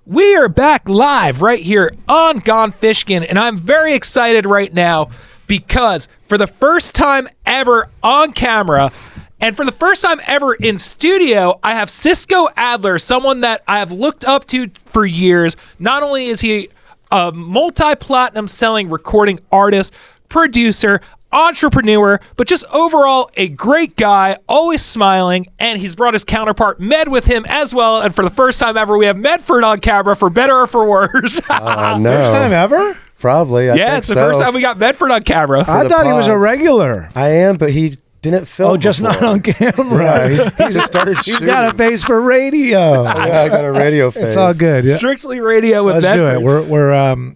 We are back live right here on Gone Fishkin, and I'm very excited right now because for the first time ever on camera and for the first time ever in studio, I have Cisco Adler, someone that I have looked up to for years. Not only is he a multi-platinum selling recording artist, producer, entrepreneur, but just overall a great guy, always smiling, and he's brought his counterpart Med with him as well. And for the first time ever, we have Medford on camera, for better or for worse. No. First time ever? Probably. I think It's the first time we got Medford on camera. I thought he was a regular. I am, but he didn't film. Oh, just before. not on camera. Yeah, he just started He's shooting. got a face for radio. Yeah, I got a radio face. It's all good. Yeah. Strictly radio with Let's Medford. do it.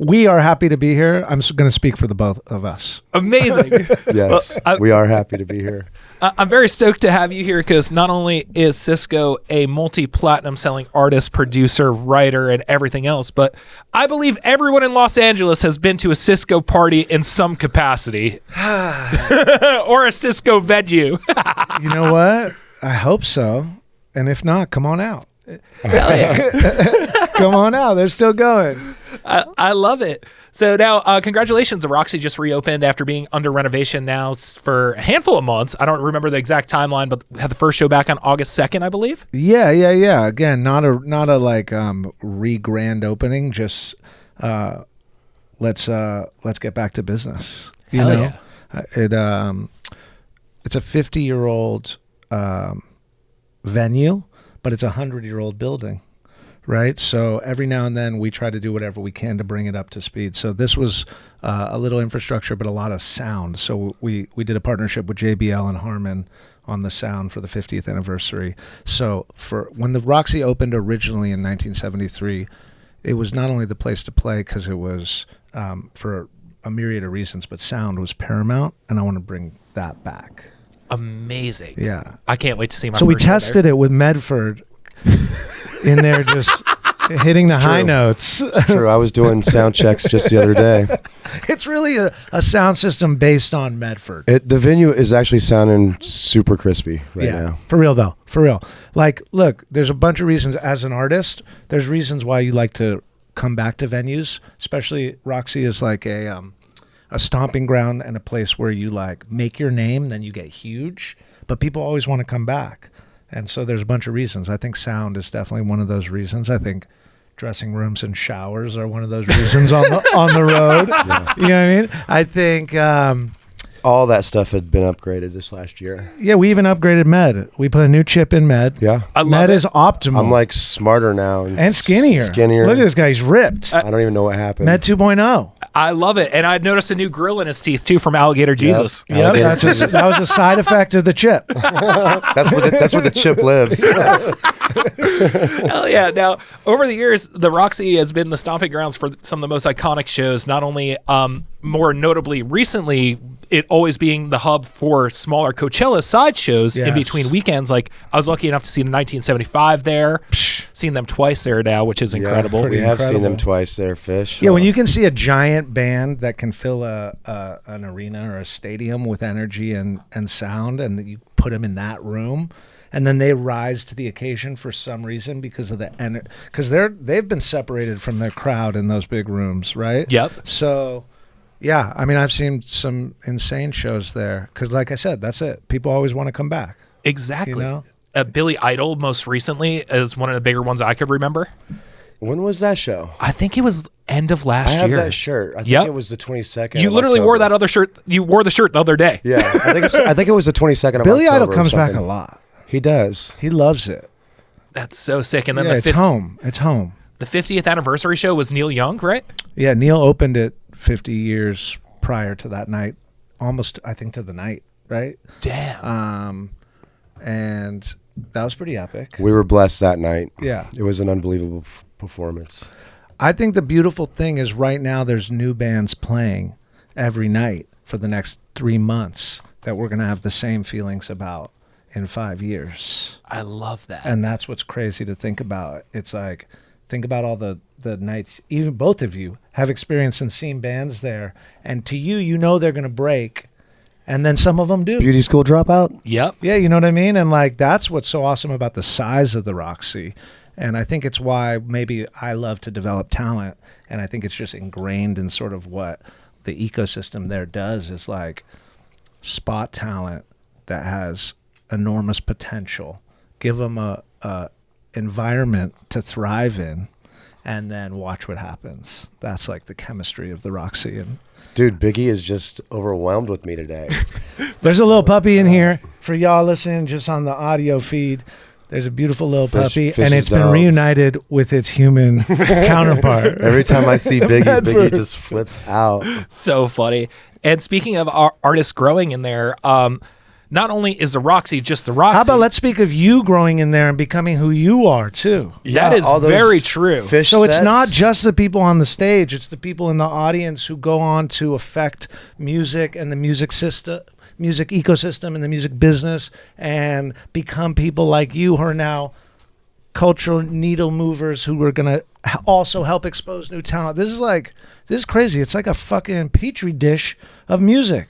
We are happy to be here. I'm going to speak for the both of us. Amazing. Yes, we are happy to be here. I'm very stoked to have you here because not only is Cisco a multi-platinum selling artist, producer, writer, and everything else, but I believe everyone in Los Angeles has been to a Cisco party in some capacity or a Cisco venue. You know what? I hope so. And if not, come on out. Hell yeah. Come on out. They're still going. I love it. So now, congratulations. Roxy just reopened after being under renovation now for a handful of months. I don't remember the exact timeline, but had the first show back on August 2nd, I believe. Yeah. Again, not a like re-grand opening. Just let's get back to business. You Hell know, yeah. It's a 50-year-old venue, but it's a 100-year-old building. Right. So every now and then we try to do whatever we can to bring it up to speed. So this was a little infrastructure, but a lot of sound. So we did a partnership with JBL and Harman on the sound for the 50th anniversary. So for when the Roxy opened originally in 1973, it was not only the place to play because it was for a myriad of reasons, but sound was paramount. And I want to bring that back. Amazing. Yeah. I can't wait to see my So we first show tested it with Medford in there just hitting the high notes. True. I was doing sound checks just the other day. It's really a sound system based on Medford. The venue is actually sounding super crispy right now. For real though. For real. Like, look, there's a bunch of reasons as an artist. There's reasons why you like to come back to venues, especially Roxy is like a stomping ground and a place where you like make your name, then you get huge, but people always want to come back. And so there's a bunch of reasons. I think sound is definitely one of those reasons. I think dressing rooms and showers are one of those reasons on the road. Yeah. You know what I mean? I think all that stuff had been upgraded this last year. Yeah, we even upgraded Med. We put a new chip in Med. Yeah. Med is optimal. I'm like smarter now. And skinnier. Look at this guy. He's ripped. I don't even know what happened. Med 2.0. I love it. And I noticed a new grill in his teeth, too, from Alligator Jesus. Yep, that was a side effect of the chip. That's where the chip lives. Hell yeah. Now, over the years, the Roxy has been the stomping grounds for some of the most iconic shows, not only more notably recently, it always being the hub for smaller Coachella side shows in between weekends. Like, I was lucky enough to see the 1975 there. Seen them twice there now, which is incredible. We have seen them twice there, Fish. Yeah, when you can see a giant band that can fill an arena or a stadium with energy and sound, and you put them in that room, and then they rise to the occasion for some reason because of because they've been separated from their crowd in those big rooms, right? Yep. So, yeah, I mean, I've seen some insane shows there because, like I said, that's it. People always want to come back. Exactly. You know? Billy Idol, most recently, is one of the bigger ones I could remember. When was that show? I think it was end of last year. I have that shirt. I think it was the 22nd. You literally wore that other shirt. You wore the shirt the other day. Yeah, I think it was the 22nd of Billy October Idol comes back a lot. He does. He loves it. That's so sick. And then it's home. It's home. The 50th anniversary show was Neil Young, right? Yeah, Neil opened it 50 years prior to that night, almost, I think, to the night, right? Damn. And that was pretty epic. We were blessed that night. Yeah. It was an unbelievable performance. I think the beautiful thing is right now there's new bands playing every night for the next 3 months that we're going to have the same feelings about in 5 years. I love that. And that's what's crazy to think about. It's like, think about all the nights, even both of you have experienced and seen bands there. And to you, you know they're going to break. And then some of them do. Beauty School Dropout? Yep. Yeah, you know what I mean? And like, that's what's so awesome about the size of the Roxy And I think it's why maybe I love to develop talent, and I think it's just ingrained in sort of what the ecosystem there does is like spot talent that has enormous potential, give them a environment to thrive in, and then watch what happens. That's like the chemistry of the Roxy. And Dude, Biggie is just overwhelmed with me today. there's a little puppy in here for y'all listening just on the audio feed. There's a beautiful little puppy, Fish and is it's been dope. reunited with its human counterpart. Every time I see Biggie, Medford. Biggie just flips out. So funny. And speaking of artists growing in there, not only is the Roxy just the Roxy. How about let's speak of you growing in there and becoming who you are too? That is all those very true. Fish So it's sets. not just the people on the stage, it's the people in the audience who go on to affect music and the music system, music ecosystem and the music business, and become people like you who are now cultural needle movers who are going to also help expose new talent. This is crazy. It's like a fucking petri dish of music.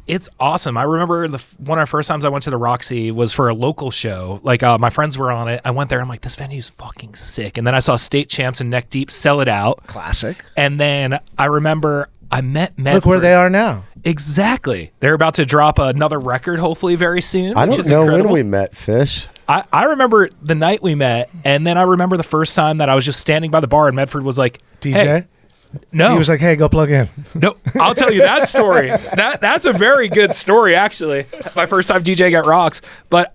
It's awesome. I remember one of the first times I went to the Roxy was for a local show. Like my friends were on it. I went there. I'm like, this venue's fucking sick. And then I saw State Champs and Neck Deep sell it out. Classic. And then I remember I met Medford. Look where they are now. Exactly. They're about to drop another record, hopefully very soon. I which don't is know incredible. when we met, Fish. I remember the night we met, and then I remember the first time that I was just standing by the bar, and Medford was like, DJ? Hey, no. He was like, hey, go plug in. No, I'll tell you that story. That's a very good story, actually. My first time DJ got rocks. But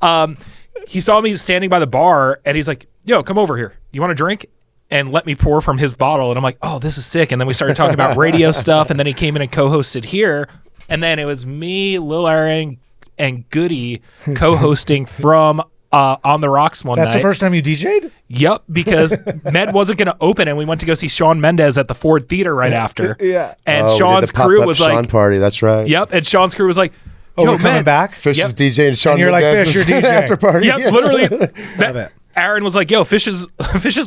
he saw me standing by the bar, and he's like, yo, come over here. You want a drink? And let me pour from his bottle. And I'm like, oh, this is sick. And then we started talking about radio stuff, and then he came in and co-hosted here. And then it was me, Lil Aaron, and Goody co-hosting from On the Rocks one night. That's the first time you DJ'd? Yep, because Med wasn't going to open, and we went to go see Shawn Mendes at the Ford Theater right after. Yeah. And We did Sean's the pop-up crew was Sean like, party. That's right. yep, and Sean's crew was like, Oh, yo, we're coming Med. back? Fish Yep. is DJ and Sean And you're like, Mendez Fish, is you're DJ. after party. Yep, literally. Love it. Aaron was like, yo, Fish's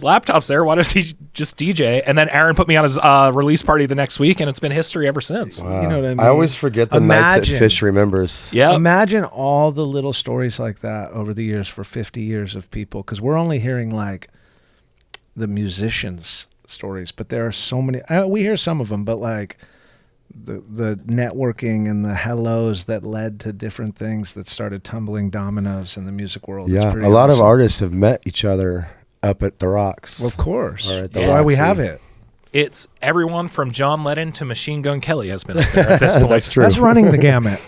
laptop's there. Why does he just DJ? And then Aaron put me on his release party the next week, and it's been history ever since. Wow. You know what I mean? I always forget the nights Imagine. that Fish remembers. Yeah. Imagine all the little stories like that over the years for 50 years of people, because we're only hearing like the musicians' stories, but there are so many. We hear some of them, but like the networking and the hellos that led to different things that started tumbling dominoes in the music world. It's Yeah, pretty a lot of awesome. artists have met each other up at the Rocks. Well, of course. Or at the That's why we Roxy. have it. It's everyone from John Lennon to Machine Gun Kelly has been up there at this point. That's true. That's running the gamut.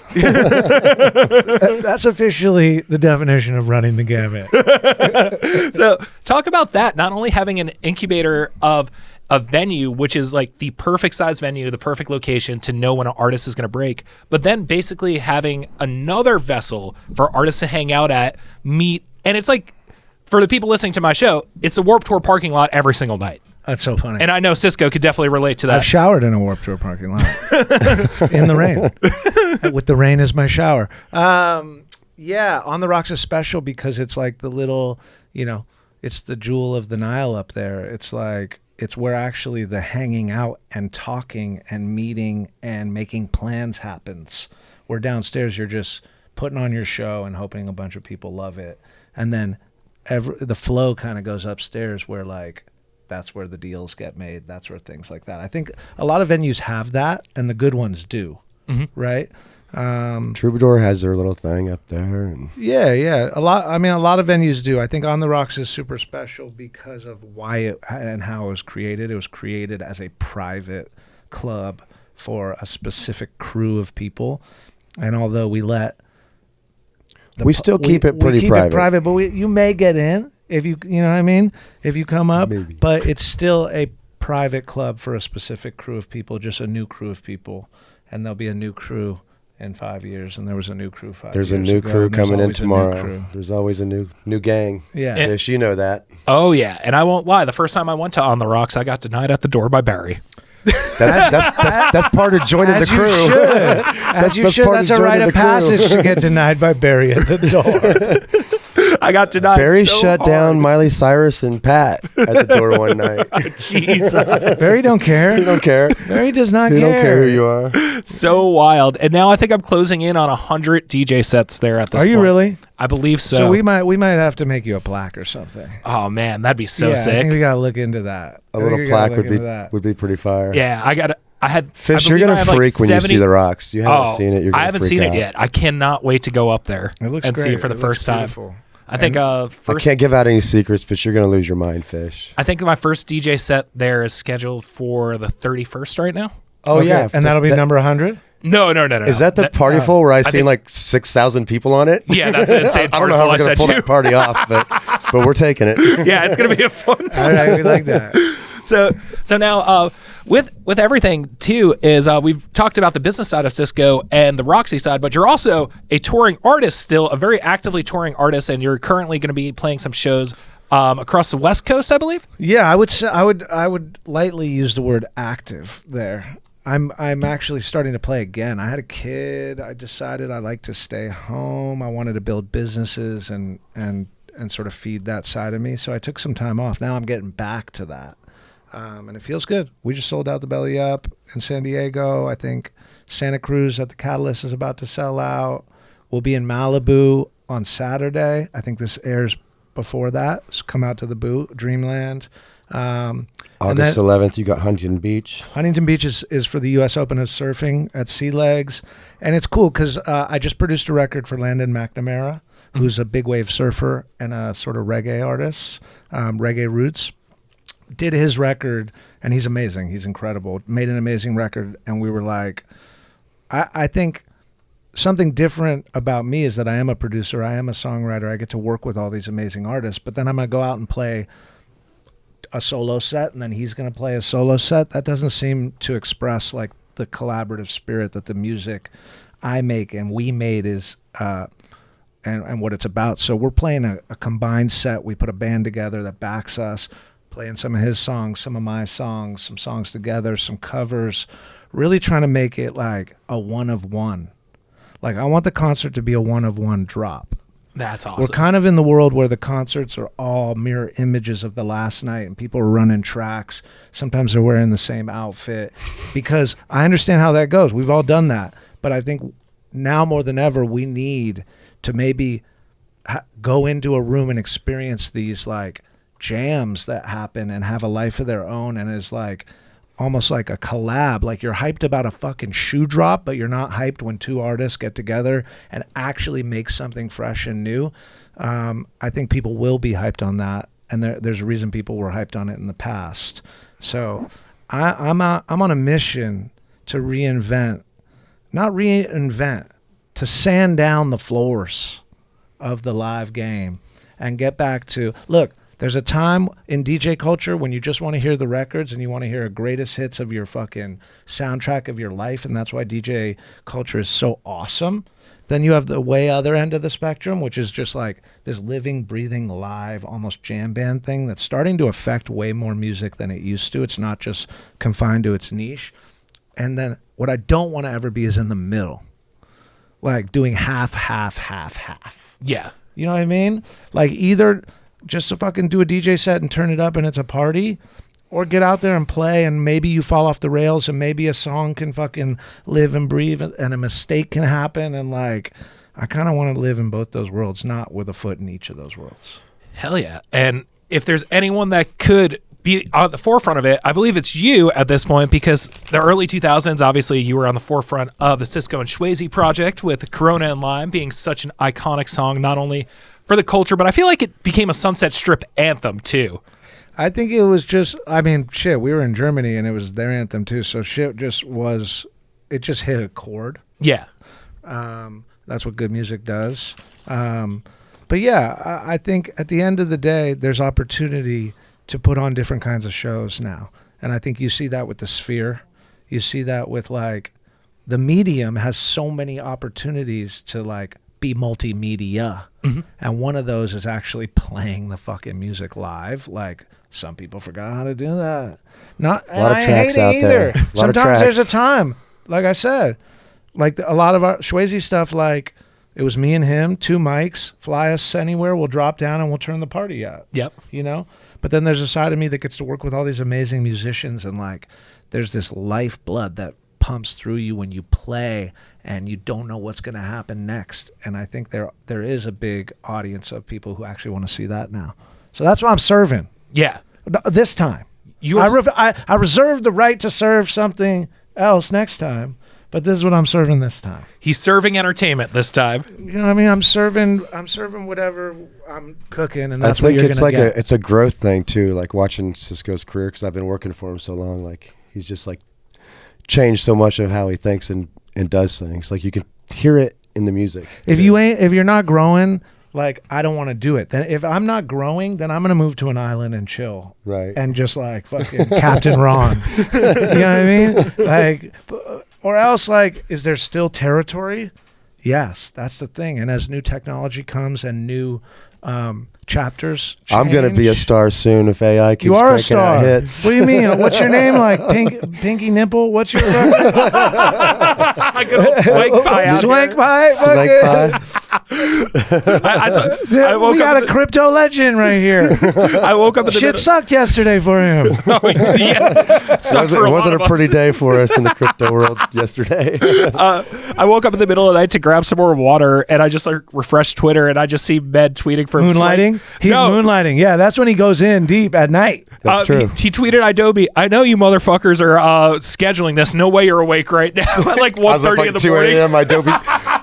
That's officially the definition of running the gamut. So talk about that. Not only having an incubator of a venue, which is like the perfect size venue, the perfect location to know when an artist is going to break, but then basically having another vessel for artists to hang out at, meet. And it's like, for the people listening to my show, it's a Warped Tour parking lot every single night. That's so funny. And I know Cisco could definitely relate to that. I've showered in a Warped Tour parking lot in the rain. With the rain as my shower. Yeah, On the Rocks is special because it's like the little, it's the jewel of the Nile up there. It's like, it's where actually the hanging out and talking and meeting and making plans happens. Where downstairs you're just putting on your show and hoping a bunch of people love it. And then the flow kind of goes upstairs where like, that's where the deals get made. That's where things like that. I think a lot of venues have that, and the good ones do, right? Troubadour has their little thing up there. And Yeah. A lot of venues do. I think On the Rocks is super special because of why it and how it was created. It was created as a private club for a specific crew of people, and although we let we still keep it pretty keep private. it private, but you may get in if you know what I mean, if you come up. Maybe. But it's still a private club for a specific crew of people, just a new crew of people, and there'll be a new crew in 5 years, and there was a new crew 5 There's years a new ago, crew and there's coming in always a new tomorrow. crew. There's always a new gang. Yeah. Fish, you know that. Oh, yeah. And I won't lie. The first time I went to On the Rocks, I got denied at the door by Barry. That's part of joining the As you crew. should. As you should. part of That's a joining rite the of crew. passage to get denied by Barry at the door. I got denied. Barry so shut hard. down Miley Cyrus and Pat at the door one night. Jesus. Barry don't care. You don't care. Barry does not You care. don't care who you are. So wild. And now I think I'm closing in on 100 DJ sets there at this point. Are you really? I believe so. So we might have to make you a plaque or something. Oh man, that'd be so I sick. think we gotta look into that. A little plaque would be pretty fire. Yeah, I had Fish, I you're believe I gonna have freak like when you 70 see the rocks. You haven't seen it. You're gonna I haven't freak seen out. it yet. I cannot wait to go up there It looks and great. see it for the first time. Beautiful. I think I first, can't give out any secrets, but you're gonna lose your mind, Fish. I think my first DJ set there is scheduled for the 31st right now. Oh Okay, yeah, and that'll be number 100. No. Is that the party full where I seen think- like 6,000 people on it? Yeah, that's an insane I don't party know how full, we're I gonna said pull too. that party off, but we're taking it. Yeah, it's gonna be a fun. All right, we like that. So now with everything too is we've talked about the business side of Cisco and the Roxy side, but you're also a touring artist still, a very actively touring artist, and you're currently going to be playing some shows across the West Coast, I believe. Yeah, I would say I would lightly use the word active there. I'm actually starting to play again. I had a kid. I decided I like to stay home. I wanted to build businesses and sort of feed that side of me. So I took some time off. Now I'm getting back to that. And it feels good. We just sold out the Belly Up in San Diego. I think Santa Cruz at the Catalyst is about to sell out. We'll be in Malibu on Saturday. I think this airs before that. So come out to the boot, Dreamland. August 11th, you got Huntington Beach. Huntington Beach is for the U.S. Open of Surfing at Sea Legs. And it's cool because I just produced a record for Landon McNamara, who's a big wave surfer and a sort of reggae artist, reggae roots. Did his record, and he's amazing. He's incredible. Made an amazing record, and we were like, I think something different about me is that I am a producer, I am a songwriter, I get to work with all these amazing artists, but then I'm going to go out and play a solo set, and then he's going to play a solo set. That doesn't seem to express like the collaborative spirit that the music I make and we made is, and what it's about. So we're playing a combined set. We put a band together that backs us, playing some of his songs, some of my songs, some songs together, some covers, really trying to make it like a one of one. Like I want the concert to be a one of one drop. That's awesome. We're kind of in the world where the concerts are all mirror images of the last night and people are running tracks. Sometimes they're wearing the same outfit because I understand how that goes. We've all done that. But I think now more than ever, we need to maybe go into a room and experience these like jams that happen and have a life of their own, and is like almost like a collab. Like you're hyped about a fucking shoe drop, but you're not hyped when two artists get together and actually make something fresh and new. I think people will be hyped on that, and there's a reason people were hyped on it in the past. So I'm on a mission to to sand down the floors of the live game and get back to, look, there's a time in DJ culture when you just want to hear the records and you want to hear a greatest hits of your fucking soundtrack of your life, and that's why DJ culture is so awesome. Then you have the way other end of the spectrum, which is just like this living, breathing, live, almost jam band thing that's starting to affect way more music than it used to. It's not just confined to its niche. And then what I don't want to ever be is in the middle, like doing half. Yeah. You know what I mean? Like either just to fucking do a DJ set and turn it up and it's a party, or get out there and play and maybe you fall off the rails and maybe a song can fucking live and breathe and a mistake can happen. And like, I kind of want to live in both those worlds, not with a foot in each of those worlds. Hell yeah. And if there's anyone that could be on the forefront of it, I believe it's you at this point, because the early 2000s, obviously you were on the forefront of the Cisco and Swayze project with Corona and Lime being such an iconic song, not only for the culture, but I feel like it became a Sunset Strip anthem too. I think it was just, I mean, shit, we were in Germany and it was their anthem too. So shit just hit a chord. Yeah. That's what good music does. But yeah, I think at the end of the day, there's opportunity to put on different kinds of shows now. And I think you see that with the Sphere. You see that with like, the medium has so many opportunities to like be multimedia. Mm-hmm. And one of those is actually playing the fucking music live. Like some people forgot how to do that. Not a lot of tracks out there. Sometimes there's a time, like I said, like a lot of our Swayze stuff, like It was me and him, 2 mics, fly us anywhere, we'll drop down and we'll turn the party out. Yep. You know? But then there's a side of me that gets to work with all these amazing musicians, and like there's this lifeblood that pumps through you when you play and you don't know what's going to happen next. And I think there is a big audience of people who actually want to see that now. So that's what I'm serving. Yeah. This time. I reserve the right to serve something else next time, but this is what I'm serving this time. He's serving entertainment this time. You know what I mean? I'm serving whatever I'm cooking, and that's I what think you're it's gonna like get. it's a growth thing too. Like watching Cisco's career, because I've been working for him so long. Like he's just like changed so much of how he thinks and does things. Like you can hear it in the music. If you're not growing, like I don't want to do it. Then if I'm not growing, then I'm gonna move to an island and chill, Right. and just like fucking Captain Ron. You know what I mean? Like, or else, like, is there still territory? Yes, that's the thing. And as new technology comes and new chapters change, I'm gonna be a star soon if AI keeps You are a cranking star. out hits. What do you mean? What's your name? Like Pinky Nipple? What's your Good old swank pie out Swank here. pie? Snake Fucking- pie. I woke we up got in a the- crypto legend right here. I woke up in the Shit sucked yesterday for him. yes. Sucked for It a wasn't lot a of pretty us. day for us in the crypto world yesterday. I woke up in the middle of the night to grab some more water, and I just like refreshed Twitter, and I just see Med tweeting from Moonlighting? He's moonlighting. Yeah, that's when he goes in deep at night. That's true. He tweeted idobi, I know you motherfuckers are scheduling this. No way you're awake right now at like I was up 1:30 like in the 2 morning. a.m.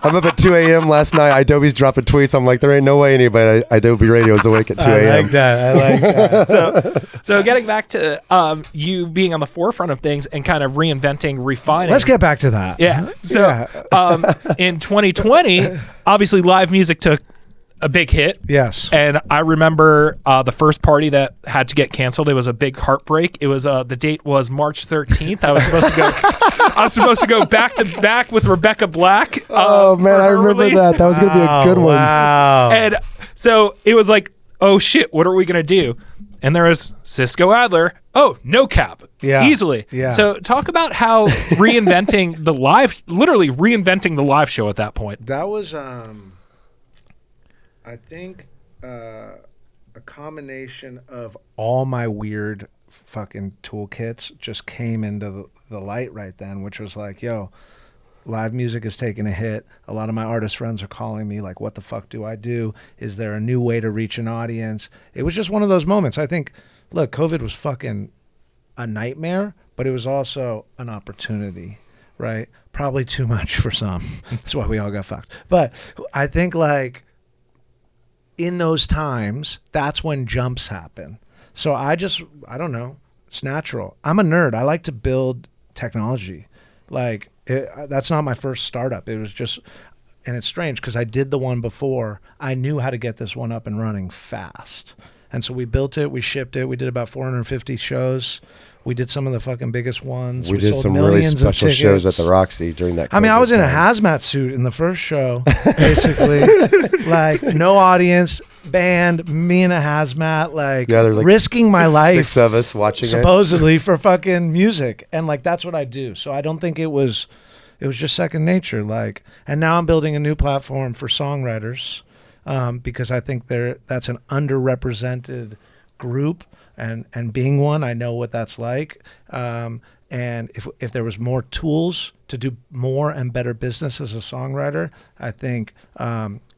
I'm up at 2 a.m. last night. Adobe's dropping tweets. I'm like, there ain't no way anybody at Adobe Radio is awake at 2 a.m. I like that. So getting back to you being on the forefront of things and kind of reinventing, refining. Let's get back to that. Yeah. So in 2020, obviously live music took a big hit. Yes. And I remember the first party that had to get canceled. It was a big heartbreak. It was the date was March 13th. I was supposed to go back to back with Rebecca Black. Oh man, for I her remember release. that. That was gonna be a good one. Wow. And so it was like, oh shit, what are we gonna do? And there was Cisco Adler. Oh, no cap. Yeah. Easily. Yeah. So talk about how reinventing literally reinventing the live show at that point. That was, I think, a combination of all my weird fucking toolkits just came into the light right then, which was like, yo, live music is taking a hit. A lot of my artist friends are calling me like, what the fuck do I do? Is there a new way to reach an audience? It was just one of those moments. I think, look, COVID was fucking a nightmare, but it was also an opportunity, right? Probably too much for some. That's why we all got fucked. But I think like in those times, that's when jumps happen. So I don't know. It's natural. I'm a nerd. I like to build technology. Like, that's not my first startup. It was just, and it's strange because I did the one before. I knew how to get this one up and running fast. And so we built it, we shipped it, we did about 450 shows. We did some of the fucking biggest ones. We did sold some really millions of special shows at tickets. the Roxy during that. I mean, I COVID was in a time. hazmat suit in the first show, basically. Like, no audience, band, me in a hazmat, like, Yeah, there's like risking my life. 6 of us watching it. Supposedly for fucking music, and like that's what I do. So I don't think it was just second nature. Like, and now I'm building a new platform for songwriters because I think that's an underrepresented group, and being one, I know what that's like. And if there was more tools to do more and better business as a songwriter, I think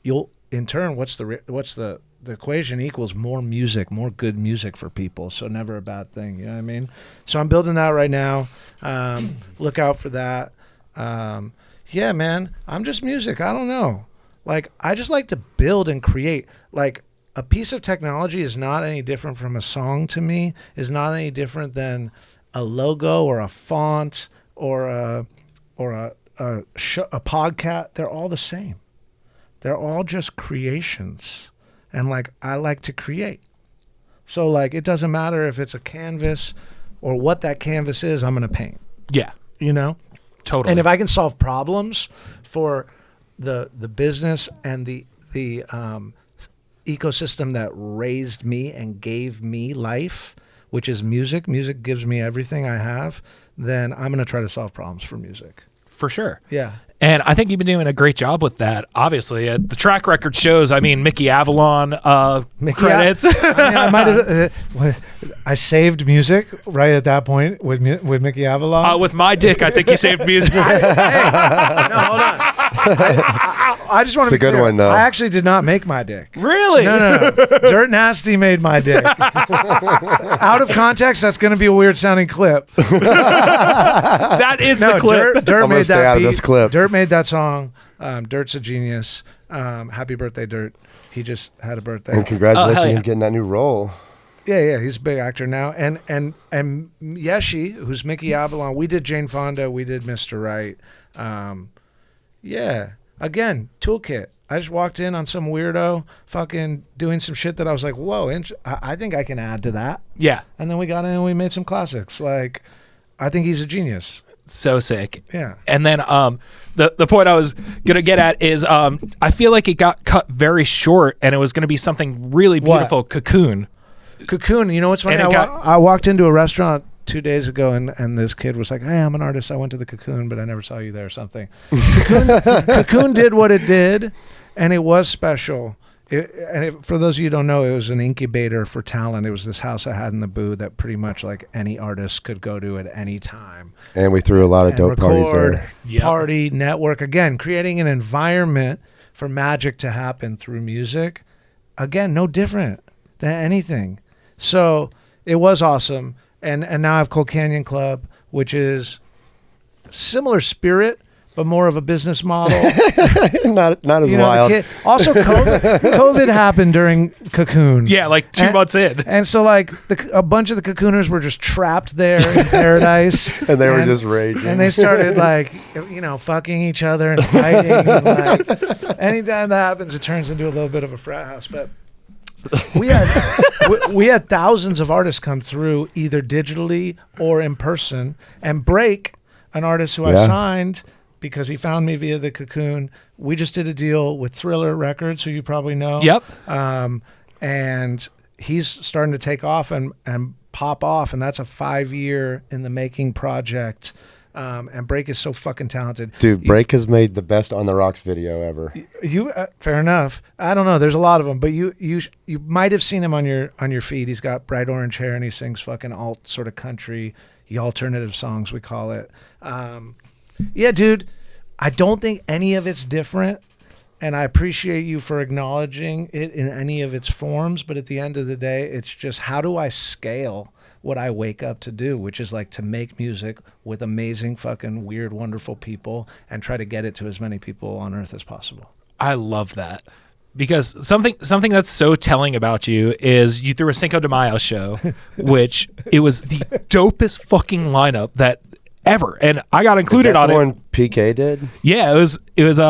you'll in turn what's the equation equals more music, more good music for people. So never a bad thing. You know what I mean? So I'm building that right now. Look out for that. Yeah, man, I'm just music. I don't know. Like, I just like to build and create. Like, a piece of technology is not any different from a song to me, is not any different than a logo or a font or a podcast. They're all the same. They're all just creations. And like, I like to create. So like, it doesn't matter if it's a canvas or what that canvas is, I'm going to paint, Yeah. you know? Totally. And if I can solve problems for the business and the ecosystem that raised me and gave me life, which is music gives me everything I have, then I'm going to try to solve problems for music. for sure. Yeah. And I think you've been doing a great job with that. Obviously, the track record shows. I mean, Mickey Avalon credits. I might have. I saved music right at that point with Mickey Avalon. With my dick, I think you saved music. No, hold on. I just want to be It's a good clear. one, though. I actually did not make my dick. Really? No. Dirt Nasty made my dick. Out of context, that's going to be a weird sounding clip. That is the clip. Dirt I'm made gonna stay that out of beat. this clip. Dirt made that song. Dirt's a genius. Happy birthday, Dirt. He just had a birthday. And congratulations hell yeah. on getting that new role. Yeah, he's a big actor now. And Yeshi, who's Mickey Avalon, we did Jane Fonda, we did Mr. Right. Yeah, again, toolkit. I just walked in on some weirdo fucking doing some shit that I was like, whoa, I think I can add to that. Yeah. And then we got in and we made some classics. Like, I think he's a genius. So sick. Yeah. And then the point I was gonna get at is I feel like it got cut very short, and it was gonna be something really beautiful. What? Cocoon. You know what's funny? And I walked into a restaurant 2 days ago, and this kid was like, "Hey, I'm an artist. I went to the Cocoon, but I never saw you there." Or something. Cocoon did what it did, and it was special. For those of you who don't know, it was an incubator for talent. It was this house I had in the Boo that pretty much like any artist could go to at any time. And we threw a lot of And dope parties record, there. Yep. Party, network. Again, creating an environment for magic to happen through music. Again, no different than anything. So it was awesome. And now I have Cold Canyon Club, which is similar spirit, but more of a business model. not as You know, wild. Also, COVID happened during Cocoon. Yeah, like 2 months in. And so, like, a bunch of the Cocooners were just trapped there in paradise. And they were just raging. And they started, like, fucking each other and fighting. And, like, anytime that happens, it turns into a little bit of a frat house. But we had thousands of artists come through, either digitally or in person. And Break, an artist who I signed because he found me via the Cocoon, we just did a deal with Thriller Records, who you probably know. Yep. And he's starting to take off and pop off, and that's a 5-year in the making project. And Break is so fucking talented. Dude, Break has made the best On the Rocks video ever. You fair enough. I don't know. There's a lot of them, but you might have seen him on your feed. He's got bright orange hair and he sings fucking alt sort of country, the alternative songs we call it. Yeah, dude. I don't think any of it's different, and I appreciate you for acknowledging it in any of its forms. But at the end of the day, it's just how do I scale what I wake up to do, which is like to make music with amazing, fucking weird, wonderful people and try to get it to as many people on earth as possible. I love that. Because something that's so telling about you is you threw a Cinco de Mayo show, which it was the dopest fucking lineup that ever, and I got included on the it. one PK did? Yeah, it was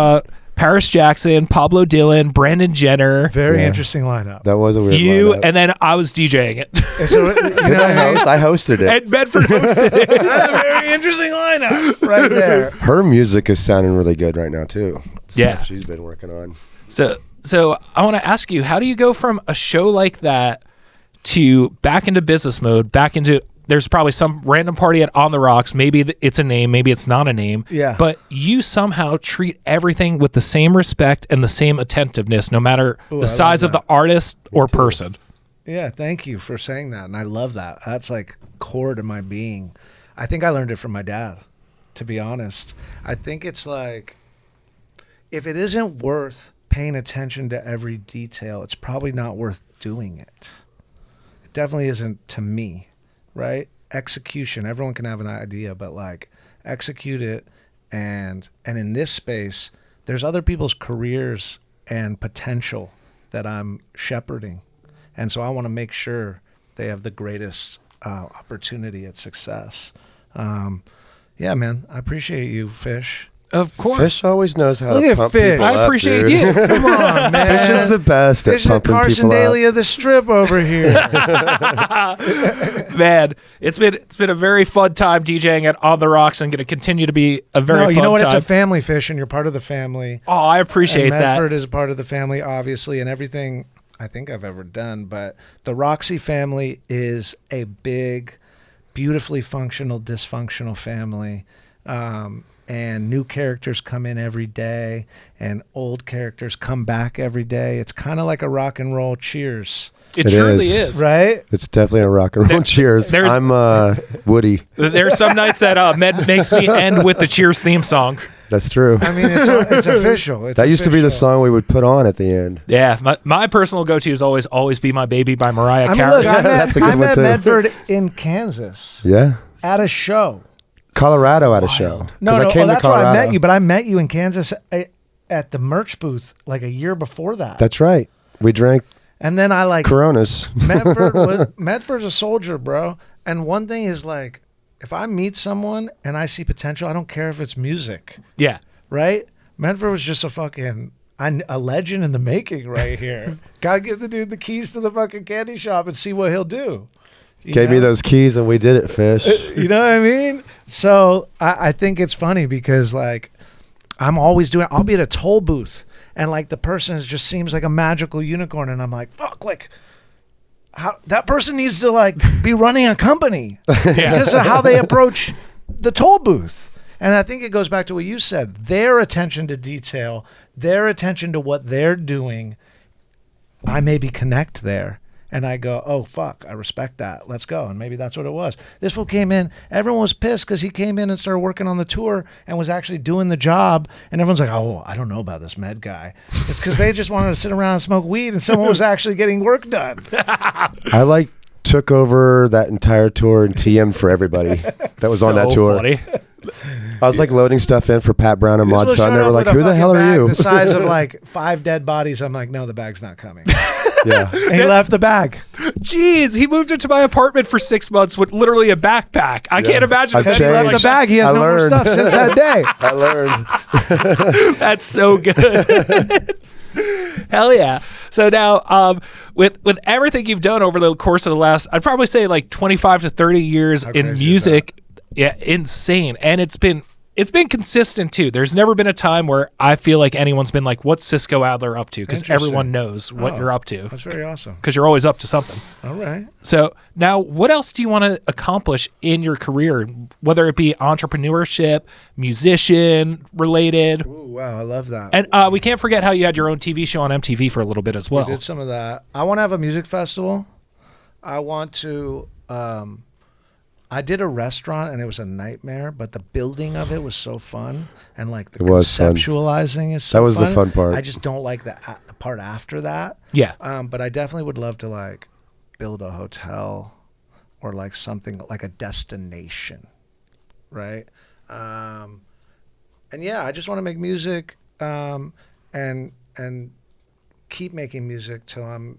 Paris Jackson, Pablo Dillon, Brandon Jenner, Very interesting lineup. That was a weird you, lineup. and then I was DJing it. And so, I hosted it. And Medford hosted it. That's a very interesting lineup right there. Her music is sounding really good right now too. Yeah. She's been working on. So I want to ask you, how do you go from a show like that to back into business mode, back into, there's probably some random party at On the Rocks, maybe it's a name, maybe it's not a name, Yeah. but you somehow treat everything with the same respect and the same attentiveness, no matter the size of the artist or person. Yeah, thank you for saying that. And I love that. That's like core to my being. I think I learned it from my dad, to be honest. I think it's like, if it isn't worth paying attention to every detail, it's probably not worth doing it. It definitely isn't to me, right? Execution. Everyone can have an idea, but like execute it. And in this space, there's other people's careers and potential that I'm shepherding. And so I want to make sure they have the greatest opportunity at success. Yeah, man, I appreciate you, Fish. Of course. Fish always knows how Look to at pump Fish. people I up, appreciate dude. you. Come on, man. Fish is the best Fish at is pumping Carson people Daly up. of the Strip over here. Man, it's been a very fun time DJing at On the Rocks, and going to continue to be a very No, fun you know what? time. It's a family, Fish, and you're part of the family. Oh, I appreciate And Medford that. is a part of the family, obviously, and everything I think I've ever done. But the Roxy family is a big, beautifully functional, dysfunctional family. and new characters come in every day, and old characters come back every day. It's kind of like a rock and roll Cheers. It truly is. Right? It's definitely a rock and roll Cheers. I'm Woody. There's some nights that Med makes me end with the Cheers theme song. That's true. I mean, it's official. That used to be the song we would put on at the end. Yeah, my personal go-to is always Be My Baby by Mariah I mean, Carey. look, That's a good I one, met too. Medford in Kansas Yeah. at a show. Colorado at a show. No, I came to that's where I Colorado. met you, but I met you in Kansas at the merch booth like a year before that. That's right. We drank And then I like Coronas. Medford's a soldier, bro. And one thing is like, if I meet someone and I see potential, I don't care if it's music, Yeah. right? Medford was just a legend in the making right here. Gotta give the dude the keys to the fucking candy shop and see what he'll do. You Gave me know? those keys and we did it, Fish. You know what I mean? So I think it's funny because like I'll be at a toll booth and like the person just seems like a magical unicorn and I'm like, fuck, like how that person needs to like be running a company because of how they approach the toll booth. And I think it goes back to what you said, their attention to detail, their attention to what they're doing. I maybe connect there. And I go, oh, fuck, I respect that. Let's go. And maybe that's what it was. This fool came in. Everyone was pissed because he came in and started working on the tour and was actually doing the job. And everyone's like, oh, I don't know about this med guy. It's because they just wanted to sit around and smoke weed and someone was actually getting work done. I took over that entire tour and TM'd for everybody that was on that tour. Funny. I was loading stuff in for Pat Brown and Mod Sun. They were like, who the hell are you? The size of like 5 dead bodies. I'm like, no, the bag's not coming. Yeah. And he left the bag. Jeez, he moved into my apartment for 6 months with literally a backpack. I can't imagine. I've if Because he anyone left changed. the bag. He has I no more learned. stuff since that day. I learned. That's so good. Hell yeah. So now, with everything you've done over the course of the last, I'd probably say like 25 to 30 years How in crazy is music, yeah, insane. And it's been consistent too. There's never been a time where I feel like anyone's been like, what's Cisco Adler up to? Because Interesting. everyone knows what you're up to. That's very awesome. Because you're always up to something. All right. So now, what else do you want to accomplish in your career, whether it be entrepreneurship, musician related? Ooh, wow, I love that. And we can't forget how you had your own TV show on MTV for a little bit as well. We did some of that. I want to have a music festival. I want to. I did a restaurant and it was a nightmare, but the building of it was so fun and like the It was fun. conceptualizing is so That was the fun. fun part. I just don't like the part after that. Yeah. But I definitely would love to like build a hotel or like something like a destination, right? And yeah, I just want to make music and keep making music till I'm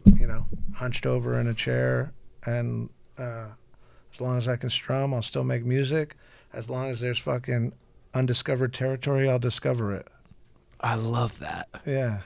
hunched over in a chair and as long as I can strum, I'll still make music. As long as there's fucking undiscovered territory, I'll discover it. I love that. Yeah,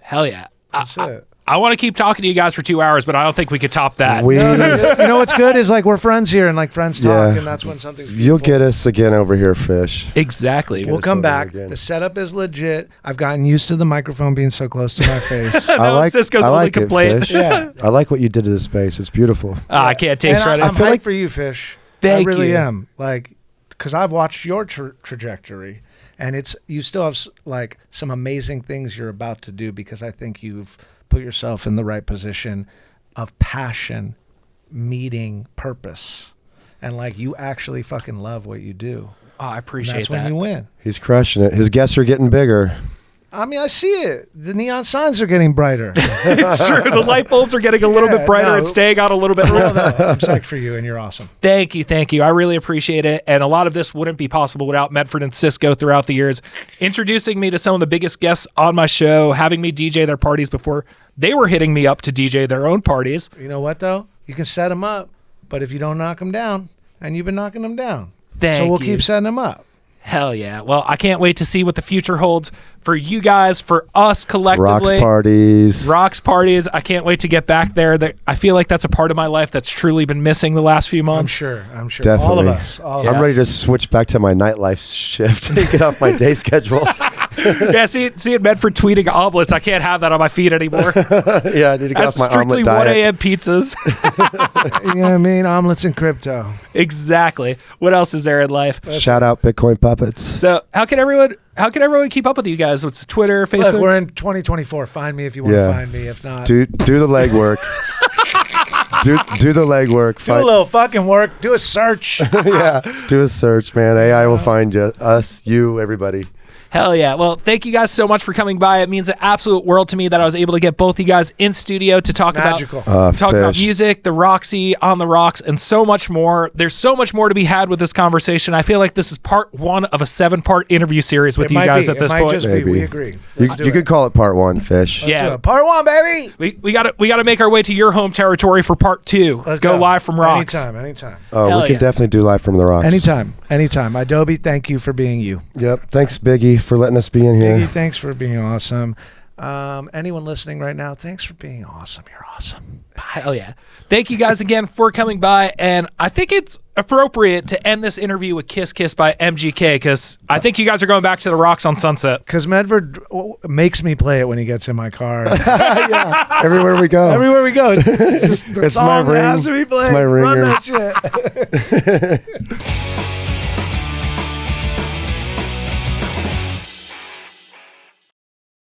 Hell yeah. that's it. I want to keep talking to you guys for 2 hours, but I don't think we could top that. We, You know what's good is like we're friends here and like friends talk, Yeah. and that's when something's you'll beautiful. get us again over here, Fish. Exactly. We'll us come over back. again. The setup is legit. I've gotten used to the microphone being so close to my face. I like, Cisco's I only like it, complaint. Fish. Yeah. I like what you did to the space. It's beautiful. I can't taste And right. I'm I feel hyped like- for you, Fish. Thank I really you. am. Like, because I've watched your trajectory, and you still have like some amazing things you're about to do because I think you've put yourself in the right position of passion meeting purpose, and like you actually fucking love what you do. Oh, I And appreciate that's that. when you win. He's crushing it. His guests are getting bigger. I mean, I see it. The neon signs are getting brighter. It's true. The light bulbs are getting a little Yeah, bit brighter no. and staying out a little bit No, longer. I'm psyched for you, and you're awesome. Thank you. Thank you. I really appreciate it. And a lot of this wouldn't be possible without Medford and Cisco throughout the years, introducing me to some of the biggest guests on my show, having me DJ their parties before they were hitting me up to DJ their own parties. You know what, though? You can set them up, but if you don't knock them down, and you've been knocking them down. Thank so we'll you. keep setting them up. Hell yeah. Well, I can't wait to see what the future holds for you guys, for us collectively. Rocks parties. Rocks parties. I can't wait to get back there. I feel like that's a part of my life that's truly been missing the last few I'm months. sure. Definitely. All of us. All of I'm us. ready to switch back to my nightlife shift and get off my day schedule. Yeah, seeing Medford tweeting omelets, I can't have that on my feed anymore. Yeah, I need to get That's off my strictly omelet 1 diet. a.m. pizzas. You know what I mean? Omelets and crypto. Exactly. What else is there in life? Shout out Bitcoin puppets. So how can everyone keep up with you guys? What's Twitter, Facebook? Look, we're in 2024. Find me if you want to Yeah. find me. If not, Do the legwork. do the legwork. do a little fucking work. Do a search. Yeah, do a search, man. AI will find you, us, you, everybody. Hell yeah. Well, thank you guys so much for coming by. It means an absolute world to me that I was able to get both you guys in studio to talk Magical. about Fish. music, the Roxy, On the Rocks, and so much more. There's so much more to be had with this conversation. I feel like this is part 1 of a 7-part interview series with It you might guys be. at this it might point. Just be. Maybe. We agree. You Let's do could it. call it part 1, Fish. Let's Yeah. do it. Part 1, baby. We gotta make our way to your home territory for part 2. Let's go live from Rocks. Anytime. Oh, Hell we can yeah. definitely do live from the rocks. Anytime. Idobi, thank you for being you. Yep. Thanks, Biggie, for letting us be in here. Biggie, thanks for being awesome. Anyone listening right now, thanks for being awesome. You're awesome. Hell yeah. Thank you guys again for coming by. And I think it's appropriate to end this interview with Kiss Kiss by MGK because I think you guys are going back to the Rocks on Sunset. Because Medford makes me play it when he gets in my car. Yeah. Everywhere we go. Everywhere we go, it's just the It's my song that has ring. to be played. It's my Run ringer. that shit.